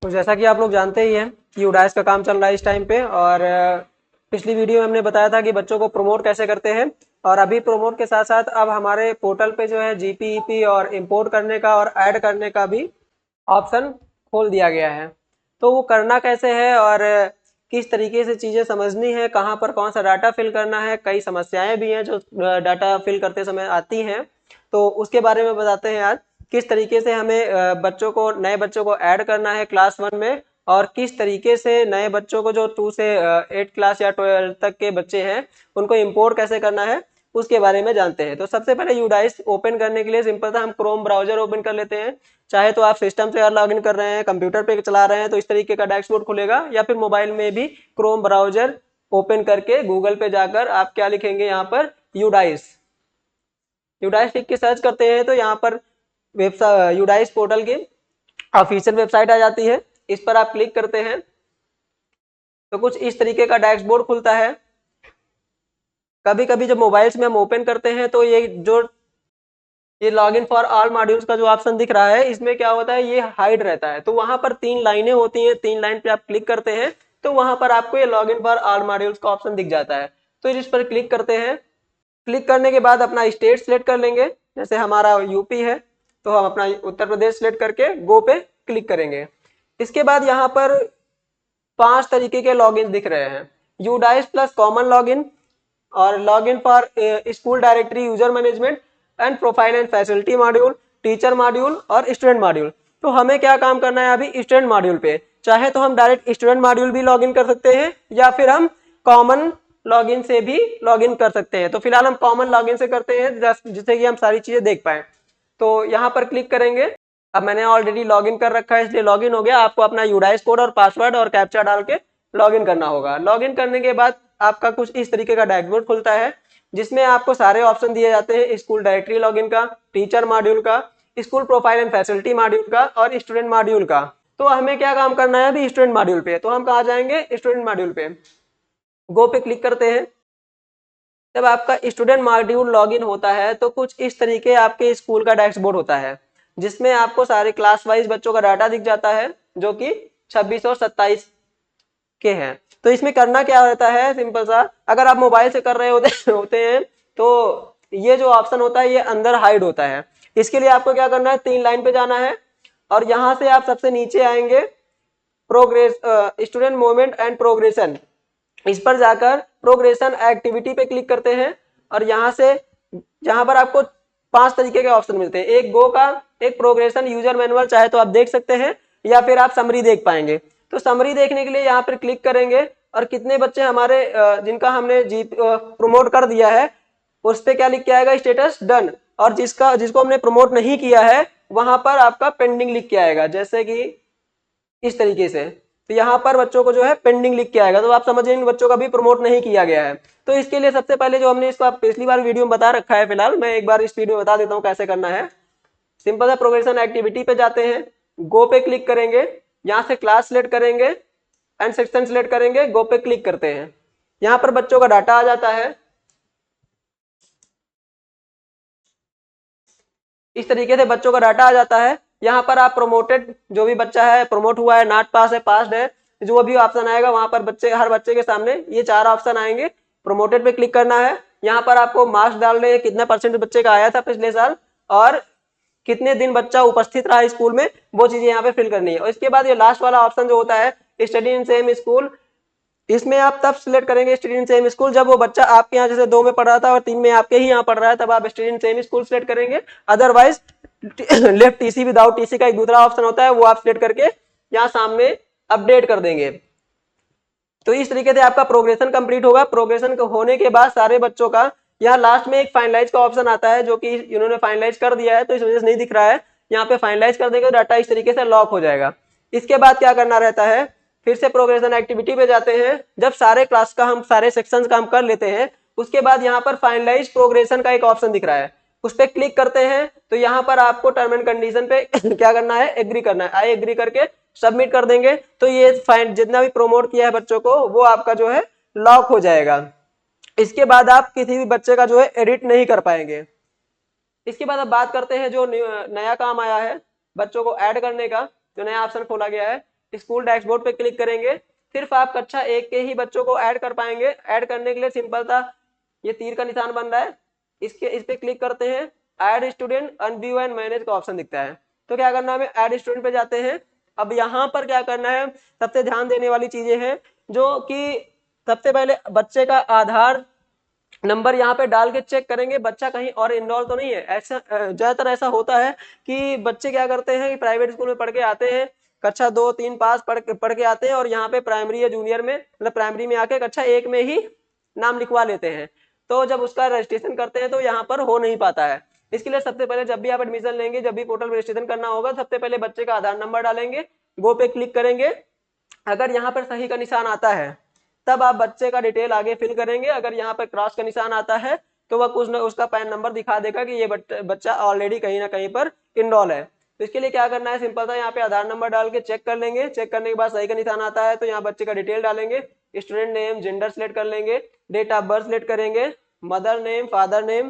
तो जैसा कि आप लोग जानते ही हैं कि यूडाइस का काम चल रहा है इस टाइम पे। और पिछली वीडियो में हमने बताया था कि बच्चों को प्रमोट कैसे करते हैं। और अभी प्रमोट के साथ साथ अब हमारे पोर्टल पे जो है जीपीईपी और इंपोर्ट करने का और ऐड करने का भी ऑप्शन खोल दिया गया है। तो वो करना कैसे है और किस तरीके से चीज़ें समझनी है, कहाँ पर कौन सा डाटा फिल करना है, कई समस्याएं भी हैं जो डाटा फिल करते समय आती हैं। तो उसके बारे में बताते हैं आज किस तरीके से हमें बच्चों को, नए बच्चों को ऐड करना है क्लास 1 में, और किस तरीके से नए बच्चों को जो 2 से 8 क्लास या 12 तक के बच्चे हैं उनको इंपोर्ट कैसे करना है उसके बारे में जानते हैं। तो सबसे पहले यूडाइस ओपन करने के लिए सिंपल था, हम क्रोम ब्राउजर ओपन कर लेते हैं। चाहे तो आप सिस्टम से लॉग इन कर रहे हैं, कंप्यूटर पे चला रहे हैं तो इस तरीके का डैशबोर्ड खुलेगा, या फिर मोबाइल में भी क्रोम ब्राउजर ओपन करके गूगल पे जाकर आप क्या लिखेंगे यहाँ पर, यूडाइस। यूडाइस लिख के सर्च करते हैं तो यहाँ पर वेबसाइट यूडाइस पोर्टल की ऑफिशियल वेबसाइट आ जाती है। इस पर आप क्लिक करते हैं तो कुछ इस तरीके का डैशबोर्ड खुलता है। कभी कभी जब मोबाइल्स में हम ओपन करते हैं तो ये log in for all modules का जो ऑप्शन दिख रहा है इसमें क्या होता है, ये हाइड रहता है। तो वहां पर 3 लाइनें होती हैं, 3 लाइन पे आप क्लिक करते हैं तो वहां पर आपको ये log in for all modules का ऑप्शन दिख जाता है। तो इस पर क्लिक करते हैं। क्लिक करने के बाद अपना स्टेट सिलेक्ट कर लेंगे, जैसे हमारा यूपी है तो हम अपना उत्तर प्रदेश सिलेक्ट करके गो पे क्लिक करेंगे। इसके बाद यहाँ पर 5 तरीके के लॉगिन दिख रहे हैं, यूडाइस प्लस कॉमन लॉगिन, और login for school directory user management and profile and facility module, teacher module और स्टूडेंट मॉड्यूल। तो हमें क्या काम करना है अभी, स्टूडेंट मॉड्यूल पे। चाहे तो हम डायरेक्ट स्टूडेंट मॉड्यूल भी लॉगिन कर सकते हैं या फिर हम कॉमन लॉगिन से भी लॉगिन कर सकते हैं। तो फिलहाल हम कॉमन लॉगिन से करते हैं जिससे कि हम सारी चीजें देख पाए। तो यहाँ पर क्लिक करेंगे। अब मैंने ऑलरेडी लॉगिन कर रखा है इसलिए लॉगिन हो गया। आपको अपना यूडाइस कोड और पासवर्ड और कैप्चा डाल के लॉगिन करना होगा। लॉगिन करने के बाद आपका कुछ इस तरीके का डैशबोर्ड खुलता है जिसमें आपको सारे ऑप्शन दिए जाते हैं, स्कूल डायरेक्टरी लॉगिन का, टीचर मॉड्यूल का, school profile and facility module का और स्टूडेंट मॉड्यूल का। तो हमें क्या काम करना है अभी, स्टूडेंट मॉड्यूल पे। तो हम कहा जाएंगे, स्टूडेंट मॉड्यूल पे गो पे क्लिक करते हैं। जब आपका स्टूडेंट मॉड्यूल लॉगिन होता है तो कुछ इस तरीके आपके स्कूल का डैशबोर्ड होता है जिसमें आपको सारे क्लास वाइज बच्चों का डाटा दिख जाता है जो कि 26 और 27 के हैं। तो इसमें करना क्या होता है, सिंपल सा, अगर आप मोबाइल से कर रहे होते हैं तो ये जो ऑप्शन होता है ये अंदर हाइड होता है। इसके लिए आपको क्या करना है, 3 लाइन पे जाना है और यहां से आप सबसे नीचे आएंगे, progress student movement and progression. इस पर जाकर प्रोग्रेशन एक्टिविटी पे क्लिक करते हैं और यहाँ से, यहाँ पर आपको 5 तरीके के ऑप्शन मिलते हैं, एक गो का, एक प्रोग्रेशन यूजर मैनुअल, चाहे तो आप देख सकते हैं या फिर आप समरी देख पाएंगे। तो समरी देखने के लिए यहाँ पर क्लिक करेंगे और कितने बच्चे हमारे जिनका हमने प्रमोट कर दिया है उस पर क्या लिख के आएगा, स्टेटस डन। और जिसको हमने प्रमोट नहीं किया है वहां पर आपका पेंडिंग लिख के आएगा, जैसे कि इस तरीके से। तो यहाँ पर बच्चों को जो है पेंडिंग लिख के आएगा, तो आप समझ इन बच्चों का भी प्रमोट नहीं किया गया है। तो इसके लिए सबसे पहले जो हमने इसको पिछली बार वीडियो में बता रखा है, फिलहाल मैं एक बार इस वीडियो में बता देता हूँ कैसे करना है। सिंपल है, प्रोग्रेशन एक्टिविटी पे जाते हैं, गो पे क्लिक करेंगे, यहाँ से क्लास सिलेक्ट करेंगे एंड सेक्शन सिलेक्ट करेंगे, गो पे क्लिक करते हैं। यहाँ पर बच्चों का डाटा आ जाता है इस तरीके से, बच्चों का डाटा आ जाता है। यहाँ पर आप प्रमोटेड, जो भी बच्चा है प्रमोट हुआ है, नॉट पास है, पास्ड है, जो भी ऑप्शन आएगा वहां पर बच्चे, हर बच्चे के सामने ये 4 ऑप्शन आएंगे। प्रमोटेड पे क्लिक करना है। यहाँ पर आपको मार्क्स डालने हैं, कितना परसेंट बच्चे का आया था पिछले साल और कितने दिन बच्चा उपस्थित रहा स्कूल में, वो चीजें यहाँ पे फिल करनी है। और इसके बाद ये लास्ट वाला ऑप्शन जो होता है, स्टडी इन सेम स्कूल, इसमें आप तब सिलेक्ट करेंगे स्टडी इन सेम स्कूल जब वो बच्चा आपके यहाँ जैसे 2 में पढ़ रहा था और 3 में आपके ही यहाँ पढ़ रहा है, तब आप study in same school select करेंगे। Otherwise left TC without TC का एक दूसरा ऑप्शन होता है, वो आप सिलेक्ट करके यहाँ सामने अपडेट कर देंगे। तो इस तरीके से आपका प्रोग्रेशन कंप्लीट होगा। प्रोग्रेशन होने के बाद सारे बच्चों का यहाँ लास्ट में एक फाइनलाइज का ऑप्शन आता है, जो कि इन्होंने फाइनलाइज कर दिया है तो इस वजह से नहीं दिख रहा है। यहाँ पे फाइनलाइज कर देंगे, डाटा इस तरीके से लॉक हो जाएगा। इसके बाद क्या करना रहता है, फिर से प्रोग्रेशन एक्टिविटी पे जाते हैं। जब सारे क्लास का, हम सारे सेक्शन का हम कर लेते हैं, उसके बाद यहाँ पर फाइनलाइज प्रोग्रेशन का एक ऑप्शन दिख रहा है, उस पर क्लिक करते हैं। तो यहाँ पर आपको टर्म एंड कंडीशन पे क्या करना है, एग्री करना है। आई एग्री करके सबमिट कर देंगे तो ये फाइन, जितना भी प्रमोट किया है बच्चों को, वो आपका जो है लॉक हो जाएगा। इसके बाद आप किसी भी बच्चे का जो है एडिट नहीं कर पाएंगे। इसके बाद अब बात करते हैं जो नया काम आया है बच्चों को ऐड करने का, जो नया ऑप्शन खोला गया है। स्कूल डैशबोर्ड पे क्लिक करेंगे, सिर्फ आप कक्षा 1 के ही बच्चों को ऐड कर पाएंगे। ऐड करने के लिए सिंपल था, ये तीर का निशान बन रहा है, इस पे क्लिक करते हैं, ऐड स्टूडेंट, अनव्यू एंड मैनेज का ऑप्शन दिखता है। तो क्या करना है, हमें ऐड स्टूडेंट पे जाते हैं। अब यहाँ पर क्या करना है, सबसे ध्यान देने वाली चीजें हैं, जो कि सबसे पहले बच्चे का आधार नंबर यहाँ पे डाल के चेक करेंगे बच्चा कहीं और इनरोल तो नहीं है। ऐसा ज्यादातर ऐसा होता है कि बच्चे क्या करते हैं कि प्राइवेट स्कूल में पढ़ के आते हैं, कक्षा 2 3 5 पढ़ के आते हैं, और यहाँ पे प्राइमरी या जूनियर में, मतलब प्राइमरी में आके कक्षा 1 में ही नाम लिखवा लेते हैं। तो जब उसका रजिस्ट्रेशन करते हैं तो यहाँ पर हो नहीं पाता है। इसके लिए सबसे पहले जब भी आप एडमिशन लेंगे, जब भी पोर्टल में रजिस्ट्रेशन करना होगा, सबसे पहले बच्चे का आधार नंबर डालेंगे, गो पे क्लिक करेंगे। अगर यहाँ पर सही का निशान आता है तब आप बच्चे का डिटेल आगे फिल करेंगे। अगर यहाँ पर क्रॉस का निशान आता है तो वह कुछ न उसका पैन नंबर दिखा देगा कि ये बच्चा ऑलरेडी कहीं ना कहीं पर इनरोल है। तो इसके लिए क्या करना है, सिंपल था, यहाँ पे आधार नंबर डाल के चेक कर लेंगे। चेक करने के बाद सही का निशान आता है तो यहाँ बच्चे का डिटेल डालेंगे, स्टूडेंट नेम, जेंडर सिलेक्ट कर लेंगे, डेट ऑफ बर्थ सिलेक्ट करेंगे, mother name, father name,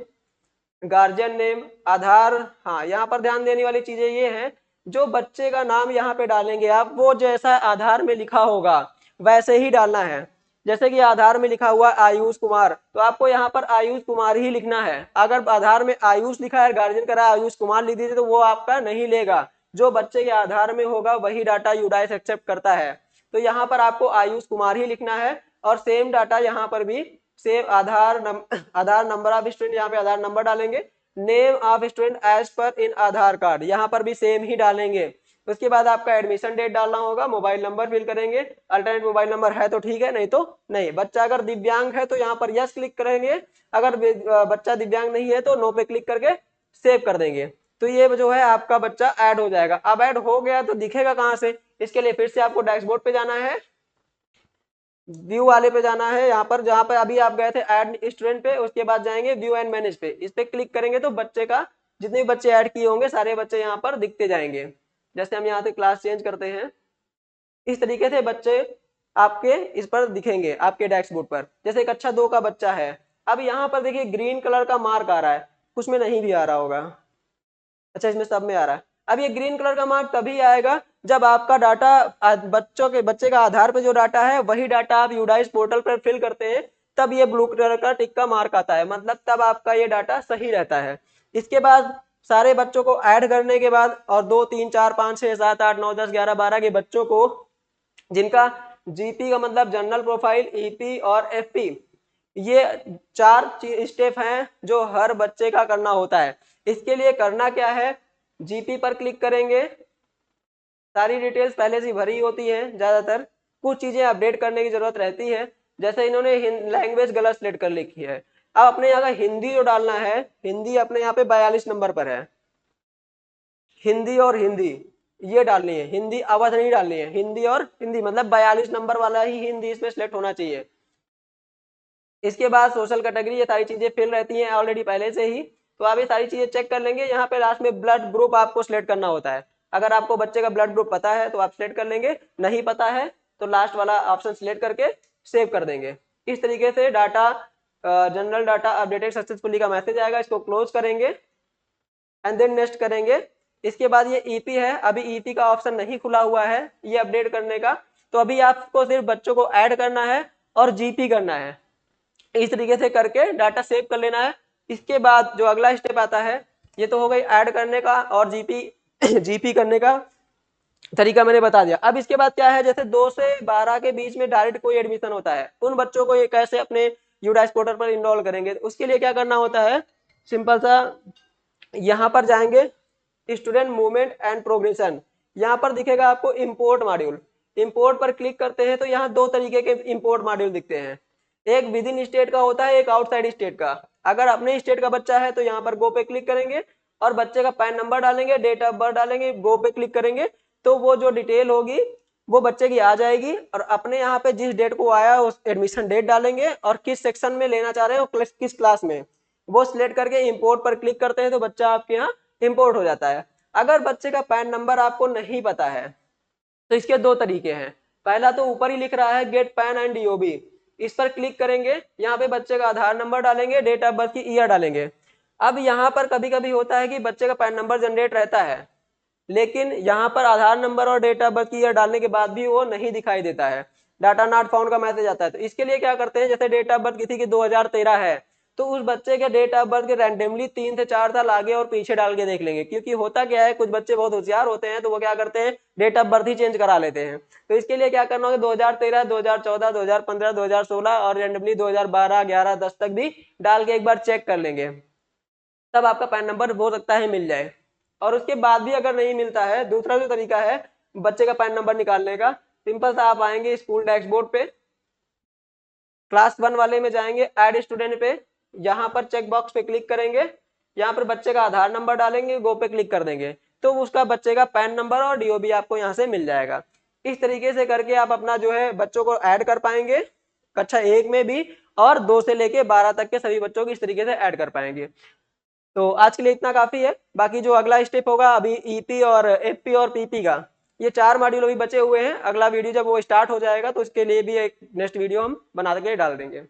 guardian name, Aadhaar. हाँ, यहाँ पर ध्यान देने वाली चीजें ये हैं, जो बच्चे का नाम यहाँ पे डालेंगे आप, वो जैसा आधार में लिखा होगा वैसे ही डालना है। जैसे कि आधार में लिखा हुआ आयुष कुमार, तो आपको यहाँ पर आयुष कुमार ही लिखना है। अगर आधार में आयुष लिखा है, गार्जियन करा आयुष कुमार लिख दीजिए तो वो आपका नहीं लेगा। जो बच्चे के आधार में होगा वही डाटा यूडाइस एक्सेप्ट करता है। तो यहाँ पर आपको आयुष कुमार ही लिखना है, और सेम डाटा यहाँ पर भी same Aadhaar number of student, यहाँ पे आधार नंबर डालेंगे, name of student as per in Aadhaar card, यहाँ पर भी सेम ही डालेंगे। उसके बाद आपका एडमिशन डेट डालना होगा, मोबाइल नंबर फिल करेंगे, अल्टरनेट मोबाइल नंबर है तो ठीक है, नहीं तो नहीं। बच्चा अगर दिव्यांग है तो यहाँ पर यस क्लिक करेंगे, अगर बच्चा दिव्यांग नहीं है तो नो पे क्लिक करके सेव कर देंगे। तो ये जो है आपका बच्चा ऐड हो जाएगा। अब ऐड हो गया तो दिखेगा कहाँ से, इसके लिए फिर से आपको डैशबोर्ड पे जाना है, व्यू वाले पे जाना है, यहाँ पर जहाँ पे अभी आप गए थे ऐड स्टूडेंट पे, उसके बाद जाएंगे व्यू एंड मैनेज पे। इस पे क्लिक करेंगे तो बच्चे का जितने भी बच्चे ऐड किए होंगे सारे बच्चे यहाँ पर दिखते जाएंगे। जैसे हम यहाँ से क्लास चेंज करते हैं, इस तरीके से बच्चे आपके इस पर दिखेंगे आपके डैशबोर्ड पर। जैसे कक्षा 2 का बच्चा है, अब यहाँ पर देखिए ग्रीन कलर का मार्क आ रहा है, कुछ में नहीं भी आ रहा होगा, अच्छा इसमें सब में आ रहा है। अब ये ग्रीन कलर का मार्क तभी आएगा जब आपका डाटा बच्चे का आधार पे जो डाटा है वही डाटा आप यूडाइस पोर्टल पर फिल करते हैं, तब ये ब्लू कलर का टिक का मार्क आता है, मतलब तब आपका ये डाटा सही रहता है। इसके बाद सारे बच्चों को ऐड करने के बाद, और 2 3 4 5 6 7 8 9 10 11 12 के बच्चों को, जिनका जीपी का मतलब जनरल प्रोफाइल, ईपी और एफपी, ये 4 स्टेप हैं जो हर बच्चे का करना होता है। इसके लिए करना क्या है, जीपी पर क्लिक करेंगे, सारी डिटेल्स पहले से भरी होती हैं, ज्यादातर कुछ चीजें अपडेट करने की जरूरत रहती है। जैसे इन्होंने लैंग्वेज गलत सिलेक्ट कर लिखी है, अब अपने यहाँ का हिंदी जो डालना है, हिंदी अपने यहाँ पे 42 नंबर पर है, हिंदी और हिंदी ये डालनी है, हिंदी अवध नहीं डालनी है, हिंदी और हिंदी, मतलब 42 नंबर वाला ही हिंदी इसमें सिलेक्ट होना चाहिए। इसके बाद सोशल कैटेगरी, ये सारी चीजें फिल रहती हैं ऑलरेडी पहले से ही, तो आप ये सारी चीजें चेक कर लेंगे। यहाँ पे लास्ट में ब्लड ग्रुप आपको सिलेक्ट करना होता है, अगर आपको बच्चे का ब्लड ग्रुप पता है तो आप सिलेक्ट कर लेंगे, नहीं पता है तो लास्ट वाला ऑप्शन सिलेक्ट करके सेव कर देंगे। इस तरीके से data general data updated successfully का मैसेज आएगा, इसको क्लोज करेंगे एंड देन नेक्स्ट करेंगे। इसके बाद ये ईपी है, अभी ईपी का ऑप्शन नहीं खुला हुआ है ये अपडेट करने का, तो अभी आपको सिर्फ बच्चों को ऐड करना है और जीपी करना है। इस तरीके से करके डाटा सेव कर लेना है। इसके बाद जो अगला स्टेप आता है, ये तो हो गई ऐड करने का और जीपी जीपी करने का तरीका मैंने बता दिया। अब इसके बाद क्या है, जैसे 2 से 12 के बीच में डायरेक्ट कोई एडमिशन होता है, उन बच्चों को ये कैसे अपने यूडाइस पोर्टल पर इनरोल करेंगे, उसके लिए क्या करना होता है, सिंपल सा, यहाँ पर जाएंगे, स्टूडेंट मूवमेंट एंड प्रोग्रेशन, यहाँ पर दिखेगा आपको इंपोर्ट मॉड्यूल, इंपोर्ट पर क्लिक करते हैं तो यहाँ 2 तरीके के इंपोर्ट मॉड्यूल दिखते हैं, एक विद इन स्टेट का होता है, एक आउटसाइड स्टेट का। अगर अपने स्टेट का बच्चा है तो यहाँ पर गो पे क्लिक करेंगे और बच्चे का पैन नंबर डालेंगे, डेट ऑफ बर्थ डालेंगे, गो पे क्लिक करेंगे तो वो जो डिटेल होगी वो बच्चे की आ जाएगी, और अपने यहाँ पे जिस डेट को आया उस एडमिशन डेट डालेंगे और किस सेक्शन में लेना चाह रहे हैं, किस क्लास में, वो सिलेक्ट करके इंपोर्ट पर क्लिक करते हैं तो बच्चा आपके यहाँ इंपोर्ट हो जाता है। अगर बच्चे का पैन नंबर आपको नहीं पता है तो इसके 2 तरीके हैं, पहला तो ऊपर ही लिख रहा है गेट पैन एंड डीओबी, इस पर क्लिक करेंगे, यहाँ पे बच्चे का आधार नंबर डालेंगे, डेट ऑफ बर्थ की ईयर डालेंगे। अब यहाँ पर कभी कभी होता है कि बच्चे का पैन नंबर जनरेट रहता है लेकिन यहाँ पर आधार नंबर और डेट ऑफ बर्थ की ईयर डालने के बाद भी वो नहीं दिखाई देता है, डाटा नॉट फाउंड का मैसेज आता है। तो इसके लिए क्या करते हैं, जैसे डेट ऑफ बर्थ किसी की 2013 है, तो उस बच्चे के डेट ऑफ बर्थ के रैंडमली 3 से 4 साल आगे और पीछे डाल के देख लेंगे, क्योंकि होता क्या है, कुछ बच्चे बहुत होशियार होते हैं तो वो क्या करते हैं, डेट ऑफ बर्थ ही चेंज करा लेते हैं। तो इसके लिए क्या करना होगा, 2013, 2014, 2015, 2016 और रैंडमली 2012, 11, 10 तक भी डाल के एक बार चेक कर लेंगे, तब आपका पैन नंबर हो सकता है मिल जाए। और उसके बाद भी अगर नहीं मिलता है, दूसरा जो तरीका है बच्चे का पैन नंबर निकालने का, सिंपल सा आप आएंगे स्कूल डैशबोर्ड पे, क्लास 1 वाले में जाएंगे, ऐड स्टूडेंट पे, यहाँ पर चेक बॉक्स पे क्लिक करेंगे, यहाँ पर बच्चे का आधार नंबर डालेंगे, गो पे क्लिक कर देंगे, तो उसका बच्चे का पैन नंबर और डीओबी आपको यहाँ से मिल जाएगा। इस तरीके से करके आप अपना जो है बच्चों को ऐड कर पाएंगे कक्षा 1 में भी, और 2 से लेके 12 तक के सभी बच्चों को इस तरीके से ऐड कर पाएंगे। तो आज के लिए इतना काफी है, बाकी जो अगला स्टेप होगा अभी ईपी और एफपी और पीपी का, ये 4 मॉड्यूल अभी बचे हुए हैं। अगला वीडियो जब वो स्टार्ट हो जाएगा तो उसके लिए भी एक नेक्स्ट वीडियो हम बना के डाल देंगे।